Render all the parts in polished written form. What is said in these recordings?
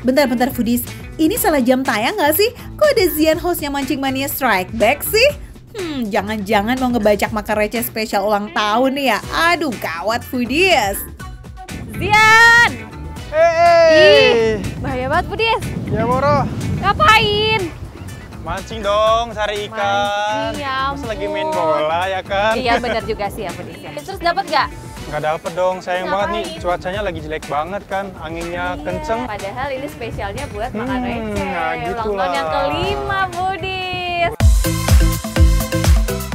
Bentar-bentar foodies, ini salah jam tayang nggak sih? Kok ada Zian hostnya Mancing Mania Strike Back sih? Jangan-jangan mau ngebajak makan receh spesial ulang tahun nih ya? Aduh, gawat foodies. Zian! Hei, Bahaya banget foodies. ya Moro, Ngapain? mancing dong, cari ikan. Mancing, ya Masa lagi ampun. main bola ya kan? Iya benar juga sih ya foodies ya. Terus dapat nggak? Nggak dapet dong, sayang banget nih. Ngapain? Cuacanya lagi jelek banget kan, anginnya kenceng. Padahal ini spesialnya buat makan receh. nah Ulang gitulah. tahun yang kelima foodies.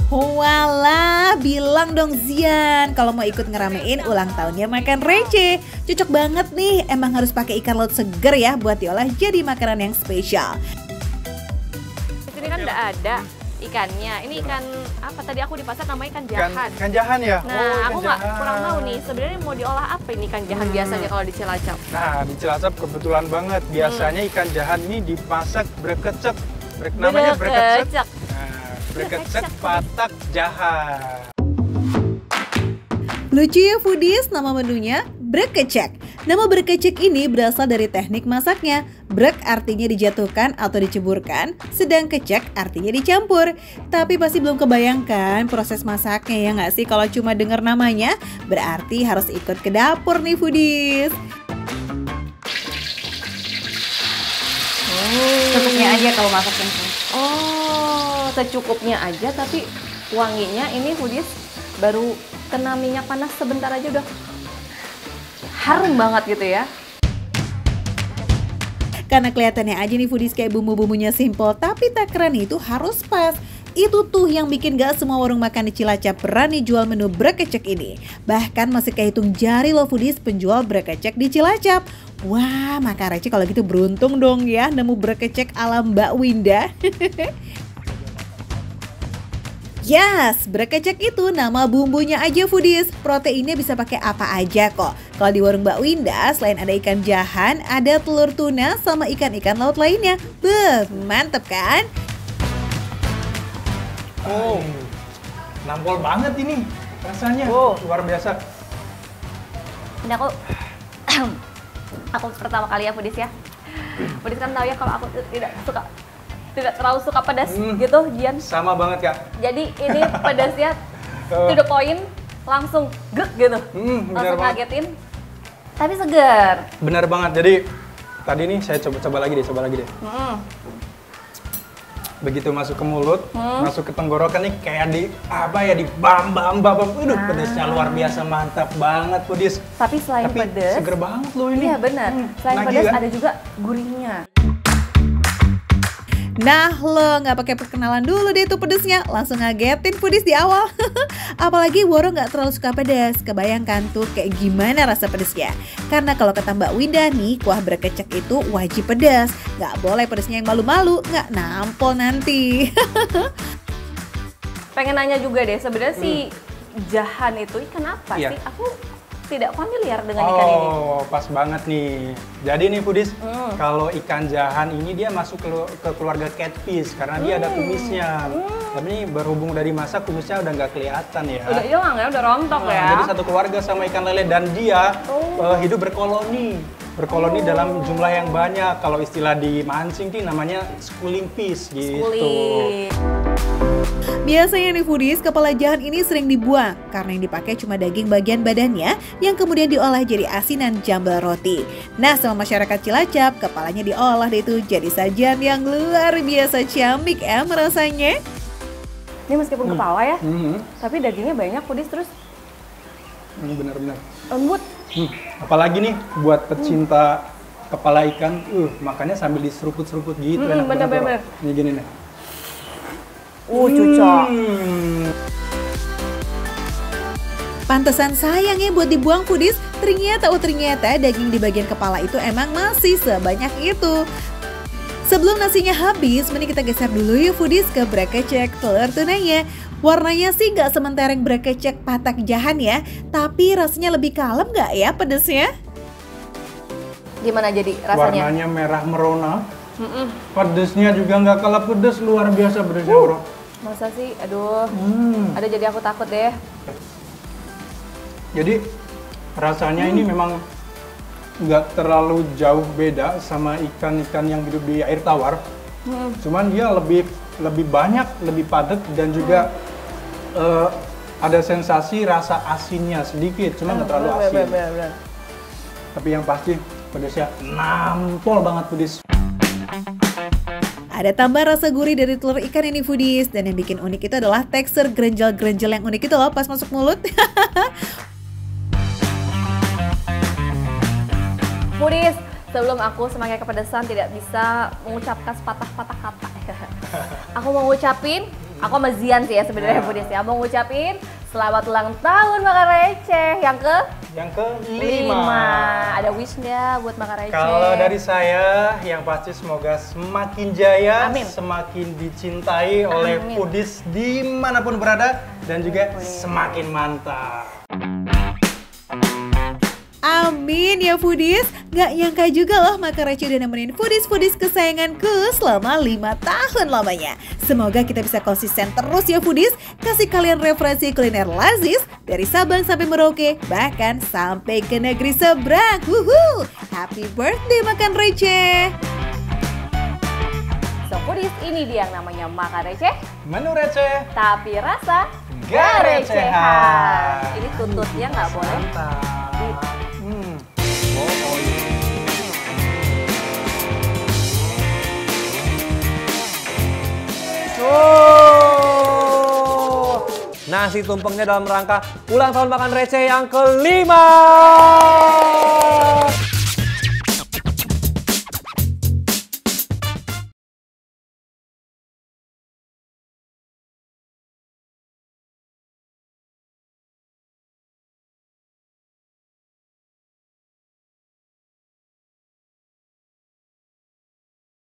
Walah, bilang dong Zian kalau mau ikut ngeramein ulang tahunnya makan receh. Cocok banget nih, emang harus pakai ikan laut seger ya buat diolah jadi makanan yang spesial. Di sini kan udah ada ikannya. Ini ikan apa tadi aku di pasar namanya ikan jahan. Ikan jahan ya? Nah, ikan aku nggak jahan. kurang tahu nih sebenarnya mau diolah apa ini ikan jahan biasanya kalau di Cilacap. Nah, di Cilacap kebetulan banget. Biasanya ikan jahan ini dimasak brekecek. Namanya brekecek. Brekecek. Nah, brekecek patak jahan. Lucu ya foodies, nama menunya brekecek. Nama brekecek ini berasal dari teknik masaknya. Brek artinya dijatuhkan atau diceburkan, sedang kecek artinya dicampur. Tapi pasti belum kebayangkan proses masaknya ya nggak sih? Kalau cuma dengar namanya, berarti harus ikut ke dapur nih foodies. Secukupnya aja kalau masak ini. Oh, secukupnya aja tapi wanginya ini foodies baru kena minyak panas sebentar aja udah harum banget gitu ya. Karena kelihatannya aja nih foodies kayak bumbu-bumbunya simple, tapi takarannya itu harus pas. Itu tuh yang bikin gak semua warung makan di Cilacap berani jual menu brekecek ini. Bahkan masih kehitung jari loh foodies penjual brekecek di Cilacap. Wah, makan receh kalau gitu beruntung dong ya nemu brekecek ala Mbak Winda. Yes, brekecek itu nama bumbunya aja foodies. Proteinnya bisa pakai apa aja kok. Kalau di warung Mbak Winda, selain ada ikan jahan, ada telur tuna sama ikan-ikan laut lainnya. Beuh, mantep kan? Oh, nampol banget ini rasanya. Luar biasa. Ini aku pertama kali ya foodies ya. Foodies kan tahu ya kalau aku tidak terlalu suka pedas gitu, Jian. Sama banget Kak. Jadi ini pedasnya to the point, langsung grek gitu. Bener Langsung banget. ngagetin. Tapi segar. Benar banget. Jadi tadi nih saya coba lagi deh. Begitu masuk ke mulut, masuk ke tenggorokan nih kayak di bam. Pedasnya luar biasa, mantap banget foodies. Tapi selain pedas, seger banget loh ini. iya benar. Selain Nagih pedas kan? ada juga gurihnya. Nah lo nggak pakai perkenalan dulu deh tuh pedesnya, langsung ngagetin foodies di awal. Apalagi Woro nggak terlalu suka pedas, kebayangkan tuh kayak gimana rasa pedesnya. Karena kalau kata Mbak Winda nih, kuah brekecek itu wajib pedas, nggak boleh pedesnya yang malu-malu, nggak nampol nanti. Pengen nanya juga deh, sebenarnya si jahan itu ikan apa Iya. sih? Aku tidak familiar dengan ikan ini. Oh, pas banget nih. Jadi nih foodies, kalau ikan jahan ini dia masuk ke keluarga catfish karena dia ada kumisnya. Tapi ini berhubung dari masak kumisnya udah nggak kelihatan ya. Udah hilang ya, udah rontok Nah, ya. Jadi satu keluarga sama ikan lele dan dia hidup berkoloni. Berkoloni dalam jumlah yang banyak. Kalau istilah di mancing sih namanya schooling fish gitu. Kulit. Biasanya nih foodies, kepala jahan ini sering dibuang karena yang dipakai cuma daging bagian badannya yang kemudian diolah jadi asinan jambal roti. Nah, sama masyarakat Cilacap, kepalanya diolah deh itu jadi sajian yang luar biasa ciamik rasanya. Ini meskipun kepala ya, tapi dagingnya banyak foodies terus Benar-benar. lembut. Apalagi nih buat pecinta kepala ikan, makannya sambil diseruput-seruput gitu. Enak banget, bener-bener. Bro. Ini gini nih. Cocok. Pantesan sayang ya buat dibuang foodies, ternyata daging di bagian kepala itu emang masih sebanyak itu. Sebelum nasinya habis, mending kita geser dulu yuk foodies ke brekecek telur tunanya. Warnanya sih nggak sementereng brekecek patak jahan ya, tapi rasanya lebih kalem nggak ya pedesnya? Gimana jadi rasanya? Warnanya merah merona. Pedesnya juga nggak kalah pedes, luar biasa pedesnya bro. Masa sih? Aduh. Ada jadi aku takut deh. Jadi rasanya ini memang nggak terlalu jauh beda sama ikan-ikan yang hidup di air tawar. Cuman dia lebih banyak, lebih padat dan juga ada sensasi rasa asinnya sedikit, cuma nggak terlalu asin. Tapi yang pasti pedasnya nampol banget pedis. Ada tambah rasa gurih dari telur ikan ini foodies. Dan yang bikin unik itu adalah tekstur grenjel-grenjel yang unik itu loh pas masuk mulut. Foodies, sebelum aku semakin kepedesan tidak bisa mengucapkan sepatah-patah kata. Aku mau ngucapin, aku sama Zian sih ya sebenarnya foodies ya. Mau ngucapin selamat ulang tahun Makan Receh yang ke-5. Ada wish nggak buat Makan Receh? Kalau dari saya, yang pasti semoga semakin jaya, Amin. semakin dicintai oleh foodies dimanapun berada, dan juga semakin mantap. Amin ya foodies. Gak nyangka juga loh Makan Receh udah nemenin foodies-foodies kesayanganku selama 5 tahun lamanya. Semoga kita bisa konsisten terus ya foodies, kasih kalian referensi kuliner lazis dari Sabang sampai Merauke, bahkan sampai ke negeri seberang. Wuhu! Happy birthday Makan Receh. So foodies, ini dia yang namanya Makan Receh, Menu receh, tapi rasa gak recehan. Ini tututnya nggak boleh. Mantap. Nasi tumpengnya dalam rangka ulang tahun Makan Receh yang ke-5.